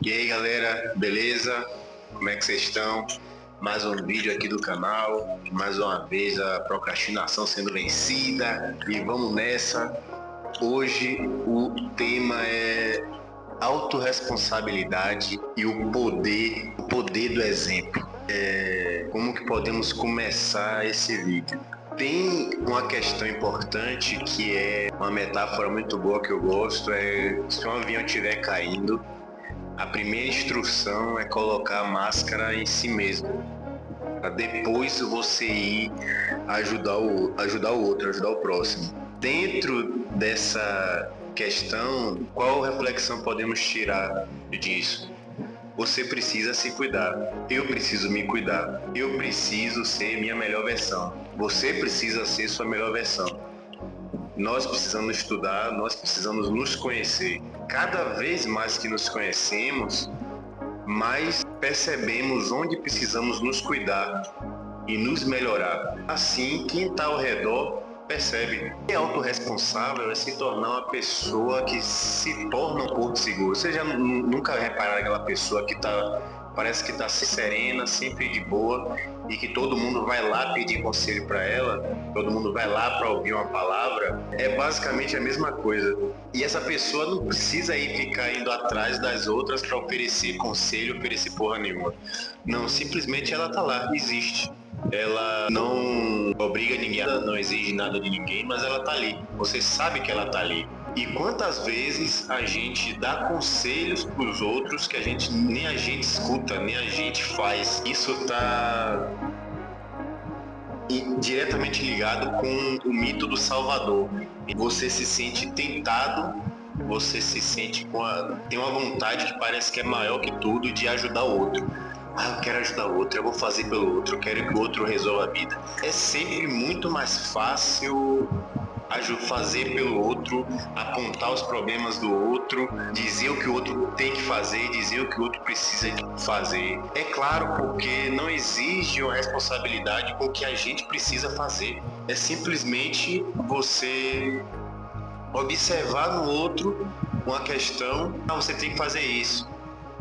E aí galera, beleza? Como é que vocês estão? Mais um vídeo aqui do canal, mais uma vez a procrastinação sendo vencida e vamos nessa. Hoje o tema é autorresponsabilidade e o poder do exemplo. Como que podemos começar esse vídeo? Tem uma questão importante que é uma metáfora muito boa que eu gosto, se um avião estiver caindo, a primeira instrução é colocar a máscara em si mesmo, para depois você ir ajudar o outro, ajudar o próximo. Dentro dessa questão, qual reflexão podemos tirar disso? Você precisa se cuidar, eu preciso me cuidar, eu preciso ser minha melhor versão, você precisa ser sua melhor versão. Nós precisamos estudar, nós precisamos nos conhecer. Cada vez mais que nos conhecemos, mais percebemos onde precisamos nos cuidar e nos melhorar. Assim, quem está ao redor percebe. Ser autorresponsável é se tornar uma pessoa que se torna um porto seguro. Você já nunca repararam aquela pessoa que parece que está serena, sempre de boa, e que todo mundo vai lá pedir conselho para ela, todo mundo vai lá para ouvir uma palavra? É basicamente a mesma coisa. E essa pessoa não precisa ir ficar indo atrás das outras para oferecer conselho, oferecer porra nenhuma. Não, simplesmente ela tá lá, existe. Ela não obriga ninguém, ela não exige nada de ninguém, mas ela tá ali. Você sabe que ela tá ali. E quantas vezes a gente dá conselhos para os outros que nem a gente escuta, nem a gente faz. Isso está diretamente ligado com o mito do Salvador. Você se sente tentado, você se sente tem uma vontade que parece que é maior que tudo de ajudar o outro. Eu quero ajudar o outro, eu vou fazer pelo outro, eu quero que o outro resolva a vida. É sempre muito mais fácil fazer pelo outro, apontar os problemas do outro, dizer o que o outro tem que fazer, dizer o que o outro precisa fazer. É claro, porque não exige uma responsabilidade com o que a gente precisa fazer. É simplesmente você observar no outro uma questão. Você tem que fazer isso,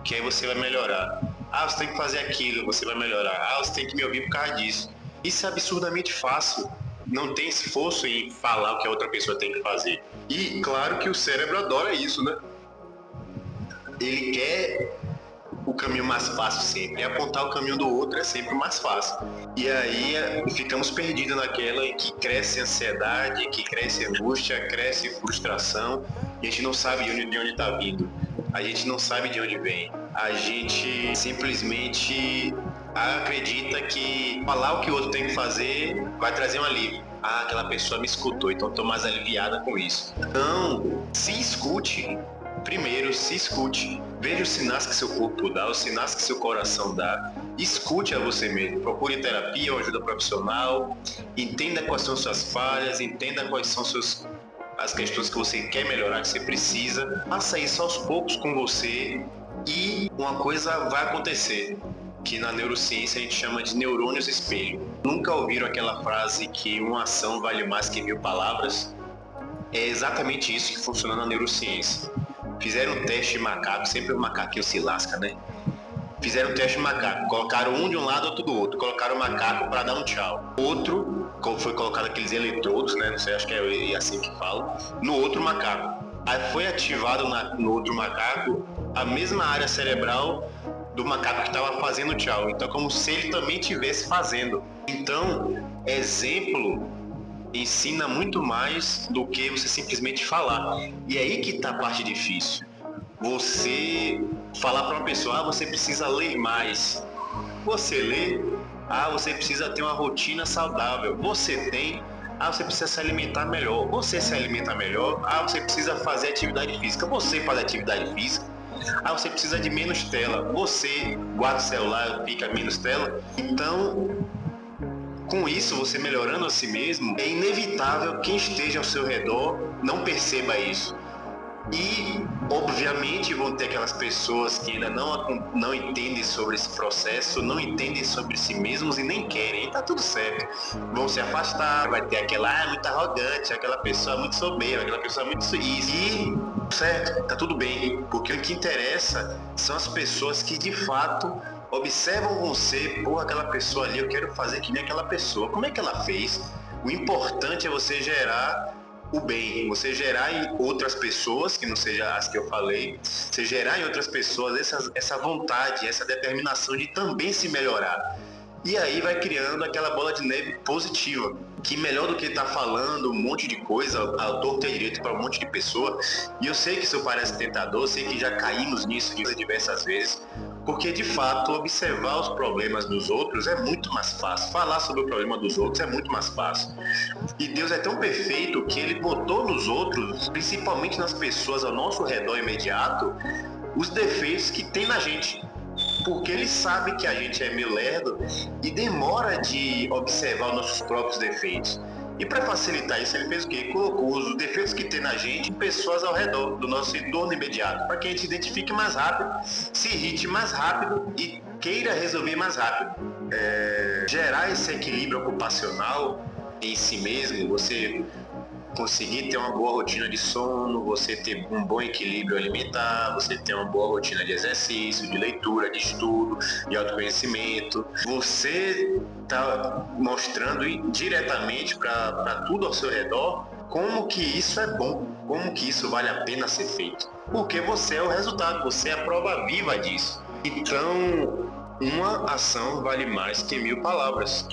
que aí você vai melhorar. Você tem que fazer aquilo, você vai melhorar. Você tem que me ouvir por causa disso. Isso é absurdamente fácil. Não tem esforço em falar o que a outra pessoa tem que fazer. E claro que o cérebro adora isso, né? Ele quer o caminho mais fácil sempre. E apontar o caminho do outro é sempre o mais fácil. E aí ficamos perdidos naquela em que cresce ansiedade, que cresce angústia, cresce frustração. E a gente não sabe de onde está vindo. A gente não sabe de onde vem. A gente simplesmente acredita que falar o que o outro tem que fazer vai trazer um alívio. Aquela pessoa me escutou, então estou mais aliviada com isso. Não, se escute. Primeiro, se escute. Veja os sinais que seu corpo dá, os sinais que seu coração dá. Escute a você mesmo. Procure terapia ou ajuda profissional. Entenda quais são suas falhas, entenda quais são as questões que você quer melhorar, que você precisa. Faça isso aos poucos com você e uma coisa vai acontecer, que na neurociência a gente chama de neurônios espelho. Nunca ouviram aquela frase que uma ação vale mais que 1000 palavras? É exatamente isso que funciona na neurociência. Fizeram um teste de macaco, sempre o macaquinho se lasca, né? Fizeram um teste de macaco, colocaram um de um lado, outro do outro, colocaram o macaco para dar um tchau. Outro, foi colocado aqueles eletrodos, né? Não sei, acho que é assim que fala, no outro macaco. Aí foi ativado no outro macaco a mesma área cerebral do macaco que estava fazendo tchau. Então, como se ele também estivesse fazendo. Então, exemplo ensina muito mais do que você simplesmente falar. E é aí que está a parte difícil. Você falar para uma pessoa, você precisa ler mais. Você lê, você precisa ter uma rotina saudável. Você tem, você precisa se alimentar melhor. Você se alimenta melhor, você precisa fazer atividade física. Você faz atividade física. Você precisa de menos tela. Você guarda o celular, fica menos tela. Então, com isso, você melhorando a si mesmo, é inevitável que quem esteja ao seu redor não perceba isso. E Obviamente vão ter aquelas pessoas que ainda não entendem sobre esse processo, não entendem sobre si mesmos e nem querem, e tá tudo certo. Vão se afastar, vai ter aquela, muito arrogante, aquela pessoa muito soberba, aquela pessoa muito isso. E, certo, tá tudo bem, porque o que interessa são as pessoas que de fato observam você, porra, aquela pessoa ali, eu quero fazer que nem aquela pessoa. Como é que ela fez? O importante é você gerar o bem, você gerar em outras pessoas, que não seja as que eu falei, você gerar em outras pessoas essa vontade, essa determinação de também se melhorar. E aí vai criando aquela bola de neve positiva, que melhor do que estar falando um monte de coisa, a torta e direito para um monte de pessoa. E eu sei que isso parece tentador, sei que já caímos nisso diversas vezes, porque de fato observar os problemas dos outros é muito mais fácil, falar sobre o problema dos outros é muito mais fácil. E Deus é tão perfeito que Ele botou nos outros, principalmente nas pessoas ao nosso redor imediato, os defeitos que tem na gente. Porque Ele sabe que a gente é meio lerdo e demora de observar os nossos próprios defeitos. E para facilitar isso, Ele fez o quê? Colocou os defeitos que tem na gente em pessoas ao redor do nosso entorno imediato, para que a gente identifique mais rápido, se irrite mais rápido e queira resolver mais rápido. Gerar esse equilíbrio ocupacional em si mesmo, você conseguir ter uma boa rotina de sono, você ter um bom equilíbrio alimentar, você ter uma boa rotina de exercício, de leitura, de estudo, de autoconhecimento. Você está mostrando diretamente para tudo ao seu redor como que isso é bom, como que isso vale a pena ser feito. Porque você é o resultado, você é a prova viva disso. Então, uma ação vale mais que 1000 palavras.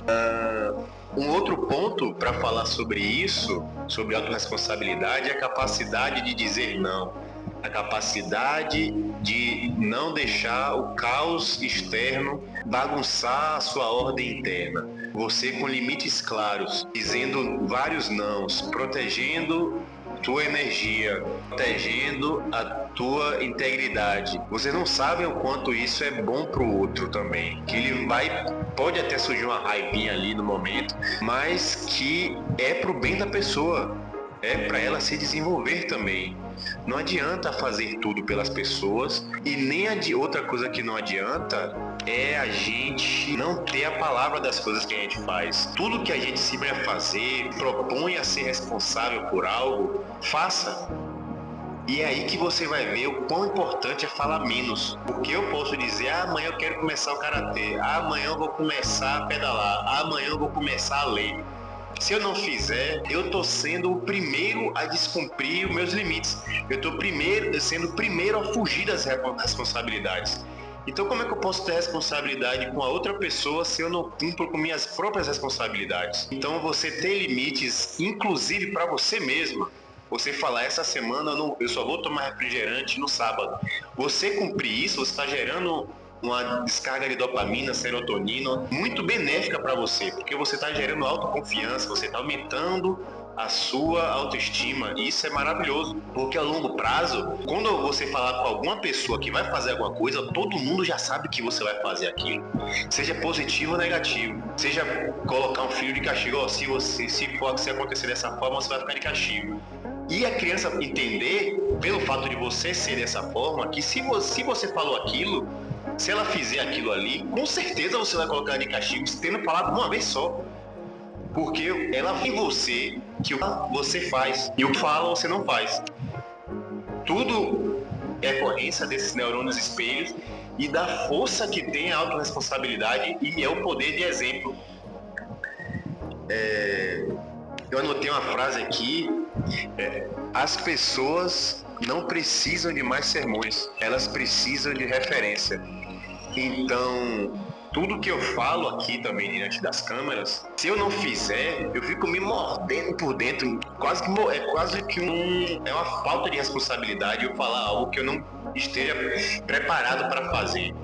Um outro ponto para falar sobre isso, sobre autorresponsabilidade, é a capacidade de dizer não. A capacidade de não deixar o caos externo bagunçar a sua ordem interna. Você com limites claros, dizendo vários nãos, protegendo tua energia, protegendo a tua integridade. Vocês não sabem o quanto isso é bom pro outro também. Que ele pode até surgir uma raivinha ali no momento, mas que é pro bem da pessoa. É para ela se desenvolver também. Não adianta fazer tudo pelas pessoas e nem outra coisa que não adianta é a gente não ter a palavra das coisas que a gente faz. Tudo que a gente se vai fazer, propõe a ser responsável por algo, faça. E é aí que você vai ver o quão importante é falar menos. Porque eu posso dizer, amanhã eu quero começar o karatê, amanhã eu vou começar a pedalar, amanhã eu vou começar a ler. Se eu não fizer, eu estou sendo o primeiro a descumprir os meus limites. Eu estou sendo o primeiro a fugir das responsabilidades. Então, como é que eu posso ter responsabilidade com a outra pessoa se eu não cumpro com minhas próprias responsabilidades? Então, você ter limites, inclusive para você mesmo. Você falar, essa semana eu só vou tomar refrigerante no sábado. Você cumprir isso, você está gerando uma descarga de dopamina, serotonina, muito benéfica para você, porque você está gerando autoconfiança, você está aumentando a sua autoestima, e isso é maravilhoso, porque a longo prazo, quando você falar com alguma pessoa que vai fazer alguma coisa, todo mundo já sabe que você vai fazer aquilo, seja positivo ou negativo, seja colocar um filho de castigo, se acontecer dessa forma, você vai ficar de castigo. E a criança entender, pelo fato de você ser dessa forma, que se você falou aquilo, se ela fizer aquilo ali, com certeza você vai colocar de castigo, tendo falado uma vez só. Porque ela vê em você que o que você faz e o que fala você não faz. Tudo é decorrência desses neurônios espelhos e da força que tem a autorresponsabilidade e é o poder de exemplo. Eu anotei uma frase aqui, as pessoas não precisam de mais sermões, elas precisam de referência. Então, tudo que eu falo aqui também diante das câmeras, se eu não fizer, eu fico me mordendo por dentro, é uma falta de responsabilidade eu falar algo que eu não esteja preparado para fazer.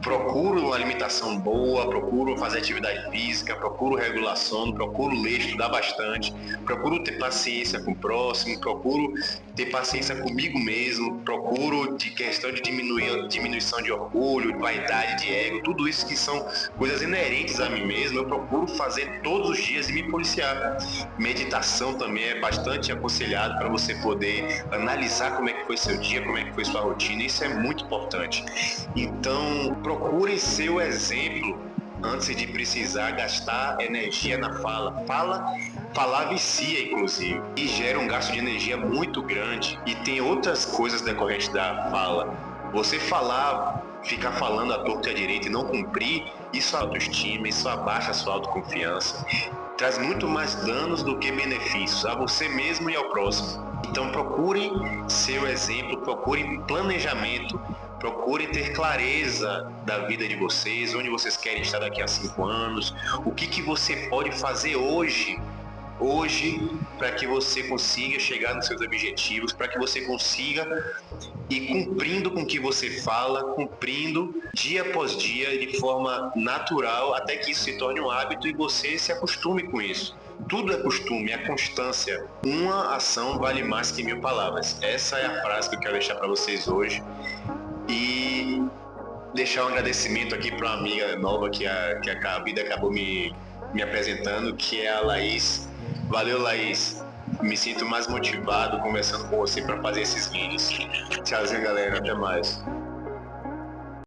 procuro uma alimentação boa, procuro fazer atividade física, procuro regular sono, procuro ler, estudar bastante, procuro ter paciência com o próximo, procuro ter paciência comigo mesmo, procuro de questão de diminuição de orgulho, de vaidade, de ego, tudo isso que são coisas inerentes a mim mesmo, eu procuro fazer todos os dias e me policiar. Meditação também é bastante aconselhado para você poder analisar como é que foi seu dia, como é que foi sua rotina, isso é muito importante. Então, procure ser o exemplo antes de precisar gastar energia na fala. Falar vicia, inclusive, e gera um gasto de energia muito grande. E tem outras coisas decorrentes da fala. Você ficar falando à torta e à direita e não cumprir, isso é autoestima, isso abaixa a sua autoconfiança. Traz muito mais danos do que benefícios a você mesmo e ao próximo. Então procure ser o exemplo, procure planejamento, procure ter clareza da vida de vocês, onde vocês querem estar daqui a 5 anos, o que você pode fazer hoje, para que você consiga chegar nos seus objetivos, para que você consiga ir cumprindo com o que você fala, cumprindo dia após dia, de forma natural, até que isso se torne um hábito e você se acostume com isso. Tudo é costume, é constância. Uma ação vale mais que 1000 palavras. Essa é a frase que eu quero deixar para vocês hoje. E deixar um agradecimento aqui para uma amiga nova que a vida acabou me apresentando, que é a Laís. Valeu, Laís. Me sinto mais motivado conversando com você para fazer esses vídeos. Tchauzinho, galera. Até mais.